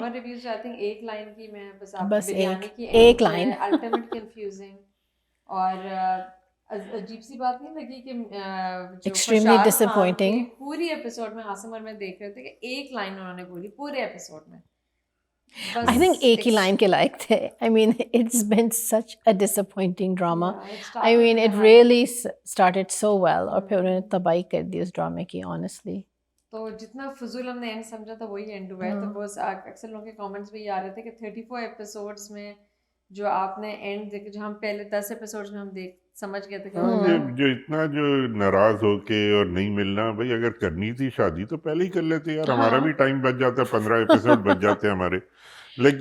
Drama reviews I think एक line की मैं बस आपको बस बिरयानी एक की एक एंड लाइन अल्टीमेट कंफ्यूजिंग और अजीब सी बात नहीं लगी कि जो एक्सट्रीमली खुशाल खान थे डिसअपॉइंटिंग पूरी एपिसोड में आसिम और मैं देख रहे थे कि एक लाइन उन्होंने बोली पूरे एपिसोड में आई बस थिंक एक ही लाइन के लायक थे I mean it's been such a disappointing drama I mean it really started so well और फिर उन्होंने तबाही कर दी उस ड्रामे की ऑनेस्टली तो जितना फजूल हमने एंड समझा था वही एंड हुआ है तो वो अक्सर लोगों के कमेंट्स भी आ रहे थे कि 34 एपिसोड्स में जो आपने एंड देखे जो हम पहले 10 एपिसोड्स में हम देख समझ गए थे कि हाँ जो इतना जो नाराज होके और नहीं मिलना भाई अगर करनी थी शादी तो पहले ही कर लेते यार हमारा भी टाइम बच जाता 15 एपिसोड बच जाते हमारे लाइक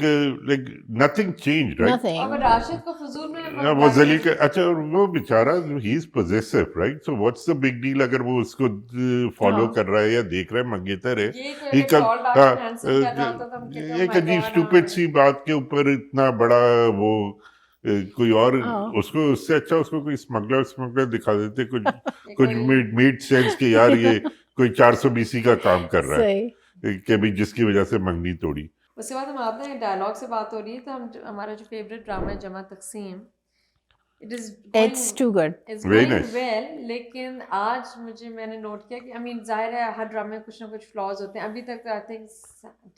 नथिंग चेंज राइट अब राशिद को फजूल में वो जली का अच्छा और वो बेचारा he is possessive right so what's the big deal अगर वो उसको फॉलो कर रहा है या देख रहा है मंगेतर है ये कोई ही अगर कब टॉल डार्क एंड हैंडसम कर रहा होता तो हम कहते एक माय अजीब गॉड स्टूपिड सी बात के ऊपर इतना बड़ा वो कोई और उसको उससे अच्छा उसको कोई स्मगलर स्मगलर दिखा देते कुछ मेड सेंस के यार ये कोई 420 का काम कर रहा है कि भी जिसकी वजह से मंगनी तोड़ी उसके बाद हम आते हैं डायलॉग से बात हो रही है तो हम हमारा जो फेवरेट ड्रामा है जमा तकसीम It's too good. It's Very going nice. well, लेकिन आज मैंने नोट किया कि I mean जाहिर है हर ड्रामे में कुछ ना कुछ फ्लॉज होते हैं अभी तक I think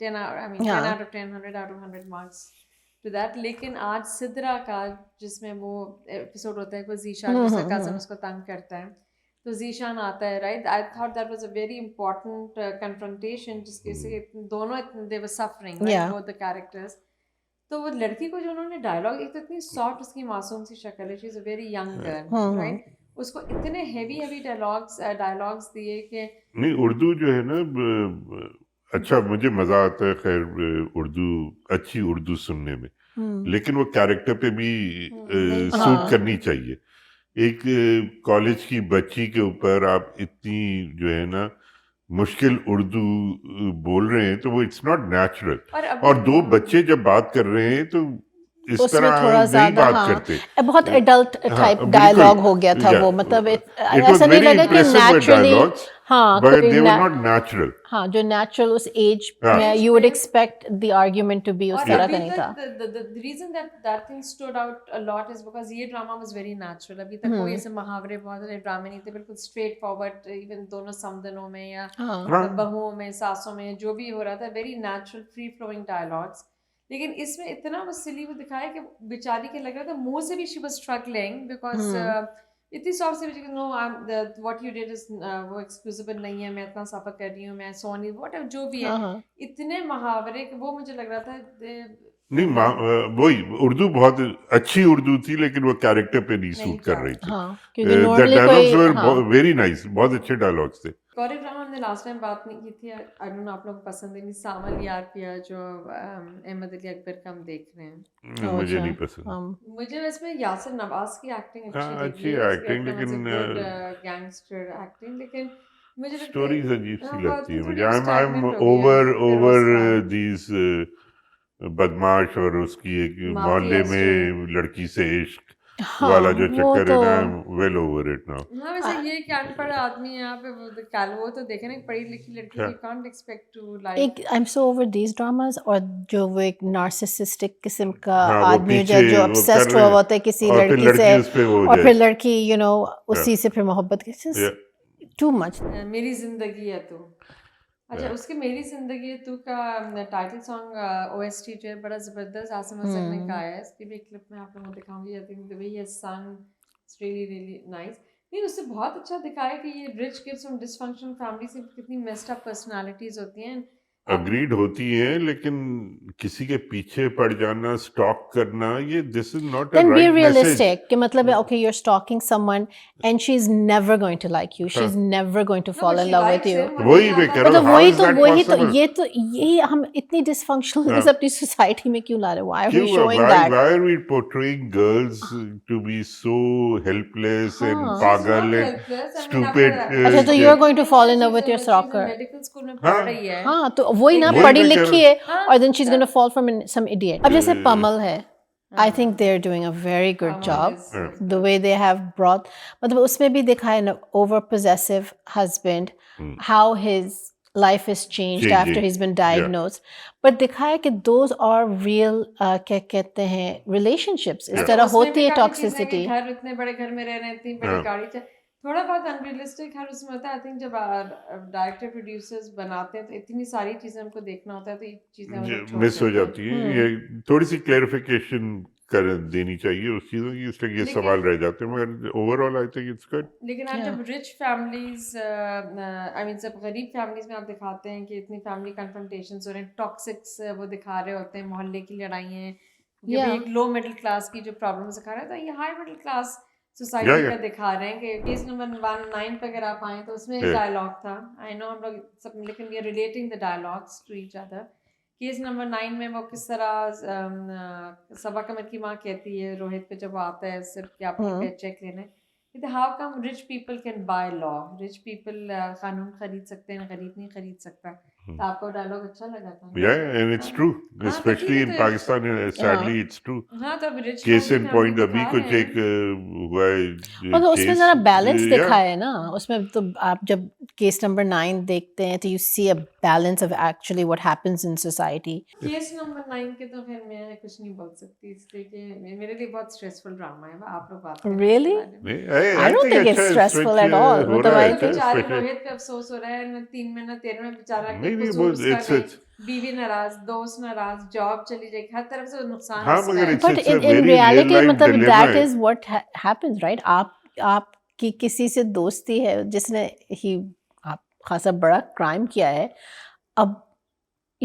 10 out of 10 100 out of 100 marks to that लेकिन आज सिद्रा का जिसमें वो एपिसोड होता है कोई जीशान जिसका कजन उसको तंग करता है तो जीशान आता है right I thought that was a very important confrontation जिसके से दोनों they were suffering right both the characters तो वो लड़की को जो उन्होंने डायलॉग एक तो इतनी सॉफ्ट उसकी मासूम सी शक्ल है she is a very young girl right उसको इतने हेवी डायलॉग्स दिए कि नहीं उर्दू जो है ना अच्छा मुझे मजा आता है खैर उर्दू अच्छी उर्दू सुनने में लेकिन वो कैरेक्टर पे भी सूट करनी चाहिए एक कॉलेज की बच्ची के ऊपर आप इतनी जो है ना मुश्किल उर्दू बोल रहे हैं तो वो इट्स नॉट नेचुरल और दो बच्चे जब बात कर रहे हैं तो इस तरह थोड़ा नहीं बात करते बहुत एडल्ट टाइप डायलॉग हो गया था वो मतलब ऐसा नहीं लगा कि naturally but they were not natural. हाँ जो नेचुरल उस एज में you would expect the argument to be उस तरह का नहीं था the reason that thing stood out a lot is because ये ड्रामा was very natural अभी तक कोई ऐसे मुहावरे बहुत सारे ड्रामे नहीं थे बिल्कुल स्ट्रेट फॉरवर्ड इवन दोनों समदनों में या बहुओं में सासों में जो भी हो रहा था very natural free flowing dialogues लेकिन इसमें इतना वो सिली वो दिखाया कि बेचारी के लग रहा था मुंह से भी शी वाज स्ट्रगलिंग बिकॉज इतनी सॉफ्ट सी no what you did is वो एक्सक्यूजेबल नहीं है मैं इतना सफर कर रही हूँ मैं सोनी व्हाटएवर जो भी है इतने मुहावरे कि वो मुझे लग रहा था नहीं वही उर्दू बहुत अच्छी उर्दू थी लेकिन वो कैरेक्टर पे नहीं सूट कर रही थी डायलॉग्स वर वेरी नाइस बहुत अच्छे डायलॉग्स थे गौरव ड्रामा हमने लास्ट टाइम बात नहीं की थी आई डोंट नो आप लोगों को पसंद है नहीं सामल यार पिया जो अहमद अली अकबर का हम देख रहे हैं मुझे नहीं पसंद मुझे इसमें यासिर नवाज की एक्टिंग अच्छी एक्टिंग लेकिन गैंगस्टर एक्टिंग लेकिन मुझे स्टोरीज अजीब सी लगती है मुझे आई एम ओवर दीस बदमाश और उसकी एक मोहल्ले में लड़की से इश्क वाला जो चक्कर है ना वेल ओवर इट नाउ हाँ वैसे ये क्या अनपढ़ आदमी है यहाँ पे काल वो तो देखे ना पढ़ी लिखी लड़की you can't expect to like एक I am so over these dramas और जो वो एक नार्सिसिस्टिक किस्म का आदमी जो ऑब्सेस्ड हुआ होता है किसी लड़की से और फिर लड़की यू नो उसी से फिर मोहब्बत की टू मच मेरी जिंदगी है तू अच्छा उसके मेरी जिंदगी है तू का टाइटल सॉन्ग ओएसटी जो है बड़ा जबरदस्त आसिम असद ने गाया है इसकी भी क्लिप में आप लोगों को दिखाऊंगी I think the way he has सung इट्स रियली रियली नाइस नहीं उससे बहुत अच्छा दिखाया कि ये rich kids from dysfunctional family से कितनी मेस्ड अप पर्सनालिटीज होती हैं अग्रीड होती हैं लेकिन किसी के पीछे पड़ जाना स्टॉक करना ये this is not a right realistic कि मतलब okay you are stalking someone and she is never going to like you she is never going to fall in love with you वही मैं कह रहा हूं वही तो ये हम इतनी डिसफंक्शनल अपनी सोसाइटी में क्यों ला रहे why are we showing that why are we portraying girls to be so helpless and पागल एंड स्टूपिड अच्छा तो you are going to fall in love with your stalker medical school में पढ़ रही है हां तो वही ना पढ़ी लिखी है और then she is going to fall from some idiot अब जैसे पमल है I think they're doing a very good job. The way they have brought, मतलब उसमें भी दिखाया ना over possessive husband, how his life is changed Changing. after he's been Yeah. diagnosed. But दिखाया कि those are real क्या कहते हैं relationships. इस Yeah. तरह उसमें होती भी है काफी चीजें कि toxicity. घर इतने बड़े घर में रह रहे हैं, इतनी बड़ी हाँ। गाड़ी चाहिए, थोड़ा बहुत अनरियलिस्टिक हर उसमें होता है। आई थिंक जब डायरेक्टर प्रोड्यूसर्स बनाते हैं तो इतनी सारी चीजें हमको देखना होता है, तो ये चीजें हम लोग छोड़ मिस हो देते हैं। जाती है। ये थोड़ी सी क्लैरिफिकेशन कर देनी चाहिए उस चीज़ों की, इसलिए ये लेकिन- सवाल रह जाते हैं, मगर overall I think it's good. लेकिन आप Yeah. जब रिच फैमिलीज आई मीन जब गरीब फैमिलीज में आप दिखाते हैं कि इतनी फैमिली कन्फ्रंटेशंस हो रहे हैं, टॉक्सिक्स वो दिखा रहे होते हैं, मोहल्ले की लड़ाइयाँ, ये Yeah. भी एक लो मिडिल क्लास की जो प्रॉब्लम्स दिखा रहे हैं, तो ये high middle class society Yeah, yeah. का दिखा रहे हैं कि केस नंबर 19 पे अगर आप आए तो उसमें एक Yeah. डायलॉग था, आई नो हम लोग सब, लेकिन we are relating the dialogues to each other. Case number 9 में वो किस तरह सबा कमर की माँ कहती है रोहित पे जब वो आता है सिर्फ कि आपकी पे चेक लेने, how come rich people can by law, rich people कानून खरीद सकते हैं, गरीब नहीं खरीद सकता। तो आपको डायलॉग अच्छा लगा था? Yeah, and it's true, हाँ, especially तो in ठीक है, Pakistan. Sadly, it's true. हाँ तो अब रिच केस इन पॉइंट अभी कुछ एक हुआ है और तो उसमें केस, जरा बैलेंस yeah. दिखा है ना उसमें, तो आप जब केस नंबर 9 देखते हैं तो you see a balance of actually what happens in society. Case number 9 के तो फिर मैं कुछ नहीं बोल सकती, इसलिए कि मेरे लिए बहुत स्ट्रेसफुल ड्रामा है, आप लोग बात करें Really? इसके बारे में। नहीं, I don't think it's अच्छा stressful at switch, all. हो मतलब रहा I है तो think- बेचारे especially- रोहित पे अफसोस हो रहा है न 3 में न 13 में बेचारा नहीं, नहीं, कसूर वो उसका it's- नहीं, it's- बीवी नाराज, दोस्त नाराज, जॉब चली जाएगी, हर तरफ से नुकसान हाँ, उसका मगर है। it's- But a in very reality real-life मतलब dilemma that है। is what happens, right? आपकी किसी से दोस्ती है जिसने आप खासा बड़ा क्राइम किया है, अब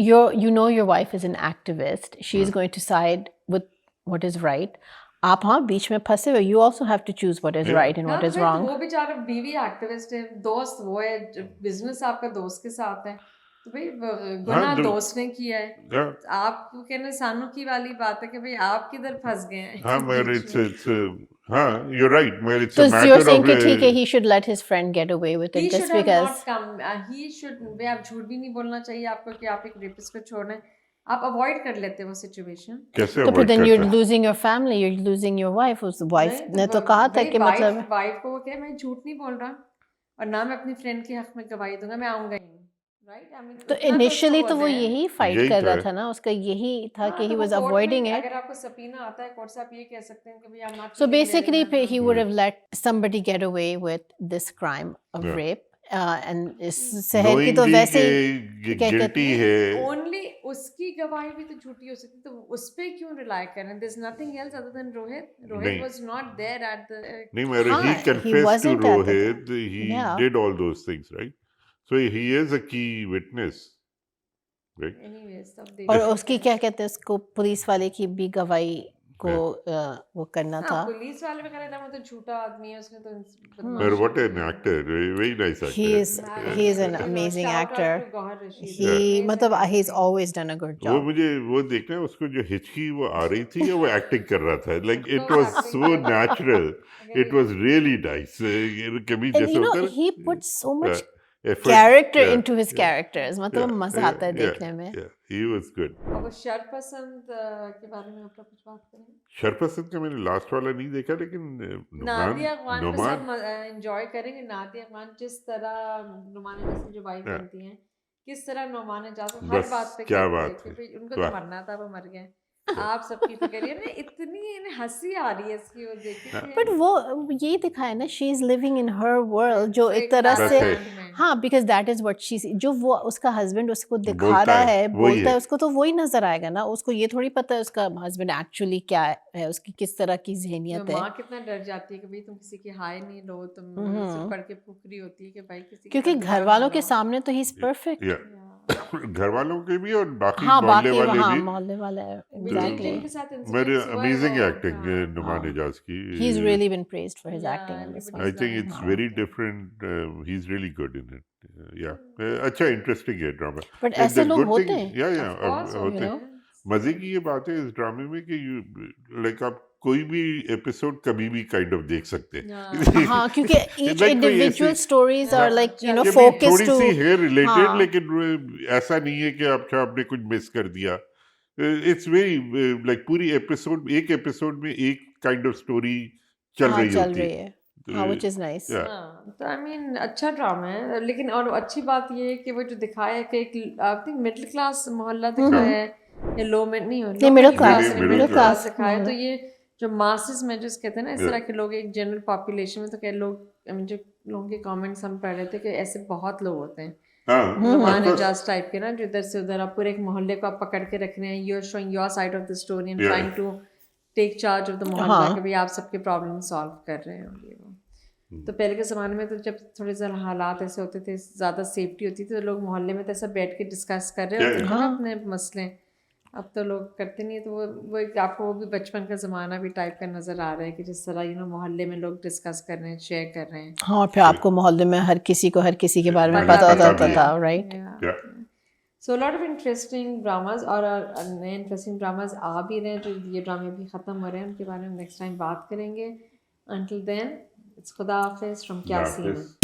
you know your wife is an activist, she is going to side with what is right. आप हाँ बीच में फंसे हो, you also have to choose what is Yeah. right and हाँ, what तो is फिर wrong. वो बेचारा बीवी एक्टिविस्ट है, दोस्त वो है, बिजनेस आपका दोस्त के साथ है, तो भाई गुनाह तो- दोस्त ने किया है। Yeah. आप कहने सानू की वाली बात है कि भाई आप किधर फंस गए हैं हाँ, मगर बीच में। it's हाँ, you're right, मगर it's So a you're matter saying of कि ठीक है, he should let his friend get away with He it just should have because. not come. He should. भाई आप झूठ भी नहीं बोलना चाहिए आपको कि आप एक रेपिस्ट को छोड़ रहे हैं, आप अवॉइड कर लेते वो सिचुएशन। कैसे तो फिर avoid then करता you're है? losing your family, you're losing your wife. उस वाइफ ने तो कहा था कि मतलब वाइफ को वो कहे मैं झूठ नहीं बोल रहा और ना मैं अपनी फ्रेंड के हक में गवाही दूंगा, मैं आऊंगा ही नहीं, राइट? तो इनिशियली तो वो यही फाइट यही कर तो रहा है। था ना, उसका यही था हाँ, कि तो he वो was कोर्ट में avoiding it. अगर आपको सबीना आता है कोर्ट से, आप ये कह सकते हैं कि भाई I'm not So feeling well basically enough. he would have let somebody get away with this crime of Yeah. rape. And इस शहर की तो Knowingly वैसे ही कि क्या कहते guilty हैं? है, ओनली उसकी गवाही भी तो झूठी हो सकती, तो उस पे क्यों रिलाई करें? There is nothing else other than Rohit नहीं। Was not there at the नहीं, मगर हाँ, he he confessed to wasn't at the Rohit, he Yeah. did all those things, right? So he is a key witness, right? Anyways सब और उसकी क्या कहते हैं, उसको पुलिस वाले की भी गवाही को वो करना था. पुलिस वाले में कहना वो तो झूठा आदमी है, उसने तो But what an actor, very nice actor. He is an amazing actor. He मतलब he's always done a good वो job. मुझे वो देखना है, उसको जो हिचकी वो आ रही थी या वो एक्टिंग कर रहा था, like it was so natural, it was really nice. कभी And जैसे you know होता है he put so much effort, character yeah, into his yeah, characters. मतलब yeah, मजा आता है yeah, देखने में. yeah, he was good. और वो शरपसंद के बारे में आप लोग कुछ बात करेंगे? शरपसंद का मैंने लास्ट वाला नहीं देखा, लेकिन नादिया अफगान को नुमान सब एंजॉय करेंगे। नादिया अफगान जिस तरह नुमान जैसे जो वाइफ Yeah. बनती हैं, किस तरह नुमान जासू हर बस बात पे क्या कहते बात हैं कि है, भाई उनको तो वाह। मरना था, वो मर गए। आप सबकी फिक्र है ना, इतनी इन्हें हंसी आ रही है इसकी वो देख के। But वो यही दिखाया ना, she is living in her world, जो एक तरह बस से है। हाँ, because that is what she, जो वो उसका हस्बैंड उसको दिखा बोलता रहा है, है, वही बोलता है। है, उसको तो वही नजर आएगा ना, उसको ये थोड़ी पता है उसका हस्बैंड एक्चुअली क्या है, उसकी किस तरह की जहनियत है. माँ कितना डर जाती है कि भाई तुम किसी की हाय नहीं लो, तुम सिर्फ पढ़ के फुकरी होती है कि भाई किसी की क्योंकि बददुआ घर ना वालों के लो। सामने तो ही इज परफेक्ट. Yeah. घर वालों के भी और बाकी हाँ, मोहल्ले बाकी वाले हाँ भी मोहल्ले वाले विजय एग्जैक्टली. जिनके साथ मेरे incidents हुआ है अमेजिंग वो, एक्टिंग हाँ। नुमान हाँ. एजाज की. He's really been praised for his Yeah, acting in this everybody- one. I think it's हाँ. very different. He's really good in it. Yeah. अच्छा इंटरेस्टिंग है ड्रामा. But ऐसे लोग होते हैं. या Of course, होते you हैं. know. मजे की ये बात है इस ड्रामे में कि लाइक आप कोई भी एपिसोड कभी भी काइंड ऑफ देख सकते हैं. हाँ। हाँ, क्योंकि each कोई individual ऐसी- stories are हाँ, like you know ये भी focused थोड़ी to. सी है रिलेटेड, हाँ. लेकिन ऐसा नहीं है कि आपने कुछ मिस कर दिया. इट्स वेरी लाइक पूरी एपिसोड, एक एपिसोड में एक काइंड ऑफ स्टोरी चल हाँ, रही चल होती रही है. है. हाँ, which is nice. Yeah. हाँ, तो आई मीन अच्छा ड्रामा है, लेकिन और अच्छी बात ये है कि वो जो दिखाया है कि एक आई थिंक मिडिल क्लास मोहल्ला दिखाया है या लो मिड नहीं हो नहीं, middle class, मिडिल क्लास दिखाया है। मोहल्ला। तो ये जो मासेस में जो कहते हैं ना इस Yeah. तरह के लोग एक जनरल पॉपुलेशन में, तो कई लोग I mean, जो लोगों के कमेंट्स हम पढ़ रहे थे कि ऐसे बहुत लोग होते हैं हाँ, Numan of course. Ejaz type के ना, जो इधर से उधर आप पूरे एक मोहल्ले को आप पकड़ के रख रहे हैं, you are showing your side of the story and Yeah. Trying to take charge of the मोहल्ला हाँ। कि भाई आप सबके प्रॉब्लम सॉल्व कर रहे हैं ये वो। तो पहले के ज़माने में तो जब थोड़े ज़रा हालात ऐसे होते थे, ज़्यादा सेफ्टी होती थी, तो लोग मोहल्ले में तो ऐसा बैठ के डिस्कस कर रहे होते थे ना अपने मसले। अब तो लोग करते नहीं है, तो वो एक आपको वो भी बचपन का ज़माना भी टाइप का नज़र आ रहा है कि जिस तरह मोहल्ले में लोग डिस्कस कर रहे हैं, शेयर कर रहे हैं। हाँ, और फिर आपको मोहल्ले में हर किसी को हर किसी के बारे में पता पता भी होता है। था, right? Yeah. So lot of interesting dramas और नए इंटरेस्टिंग ड्रामाज आ भी रहे हैं, जो ये ड्रामे भी ख़त्म हो रहे हैं, उनके बारे में नेक्स्ट टाइम बात करेंगे। अंटिल देन इट्स खुदा हाफिज़ फ्रॉम क्या Yeah, सीन। yes.